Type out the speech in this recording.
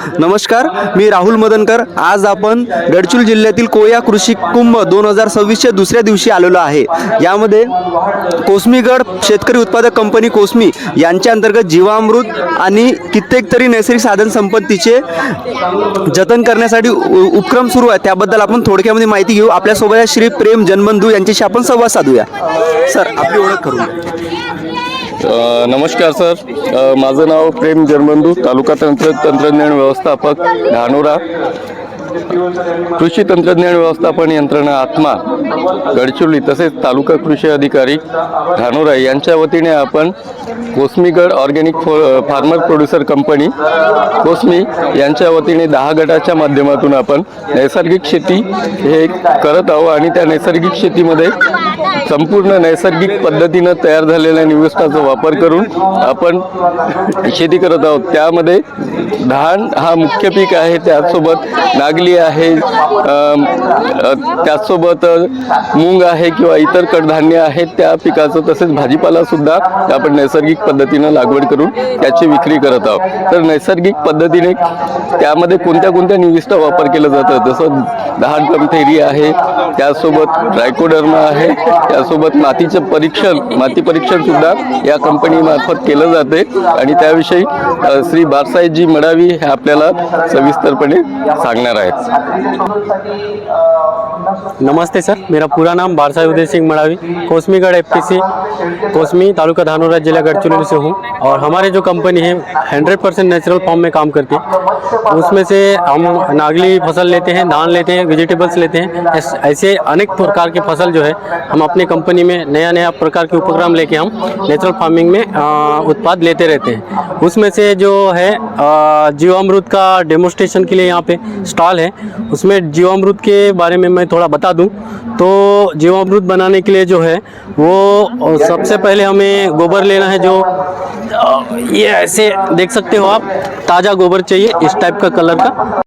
नमस्कार, मी राहुल मदनकर। आज आपण गडचिरोली जिल्ह्यातील कोया कृषी कुंभ 2026च्या दुसऱ्या दिवशी आलेलो आहे। यामध्ये कोसमीगड शेतकरी उत्पादक कंपनी कोसमी यांच्या अंतर्गत जीवामृत आणि कित्येक तरी नैसर्गिक साधन संपत्तीचे जतन करण्यासाठी उपक्रम सुरू आहे। त्याबद्दल आपण थोडक्यामध्ये माहिती घेऊ। आपल्यासोबत आहे श्री प्रेम जनबंधू, यांच्याशी आपण संवाद साधूया। सर, आपली ओळख करून द्या। नमस्कार सर, माझं नाव प्रेम जनबंधू, तालुका तंत्रज्ञान व्यवस्थापक धानोरा, कृषी तंत्रज्ञान व्यवस्थापन यंत्रणा आत्मा गडचिरोली, तसेच तालुका कृषी अधिकारी धानोरा यांच्या वतीने आपण Kosmigad organic farmer producer company Kosmi यांच्या वतीने 10 गटाच्या माध्यमातून आपण नैसर्गिक शेती हे करत आहोत आणि त्या नैसर्गिक शेतीमध्ये संपूर्ण नैसर्गिक पद्धतीनं तयार झालेल्या निविष्ठाचा वापर करून आपण शेती करत आहोत। त्यामध्ये धान हा मुख्य पीक आहे, त्याचसोबत नागली आहे, त्याचसोबत मूग आहे किंवा इतर कडधान्य आहेत त्या पिकाचं, तसेच भाजीपाला सुद्धा आपण नैसर्गिक पद्धतीनं लागवड करून त्याची विक्री करत आहोत। तर नैसर्गिक पद्धतीने त्यामध्ये कोणत्या कोणत्या निविष्ठा वापर केला जातं, जसं दहाड थेरी आहे, त्यासोबत ट्रायकोडर्मा आहे, त्यासोबत माती परीक्षण सुद्धा या कंपनीमार्फत केलं जाते आणि त्याविषयी श्री बारसाहेबजी मडावी हे आपल्याला सविस्तरपणे सांगणार आहेत। नमस्ते सर, मेरा पूरा नाम बारसाहेब उदय सिंह मड़ावी, कोसमीगढ़ एफपीसी कोसमी, तालुका धानोरा, जिला गढ़चिरौली से हूँ। और हमारे जो कंपनी है 100% नेचुरल फार्म में काम करती है। उसमें से हम नागली फसल लेते हैं, धान लेते हैं, वेजिटेबल्स लेते हैं। ऐसे अनेक प्रकार के फसल जो है हम अपनी कंपनी में नया प्रकार के उपक्रम लेके हम नेचुरल फार्मिंग में उत्पाद लेते रहते हैं। उसमें से जो है जीवामृत का डेमोस्ट्रेशन के लिए यहाँ पे स्टॉल है, उसमें जीवामृत के बारे में मैं थोड़ा बता दूं तो जीवामृत बनाने के लिए जो है वो सबसे पहले हमें गोबर लेना है। जो ये ऐसे देख सकते हो आप, ताज़ा गोबर चाहिए इस टाइप का कलर का।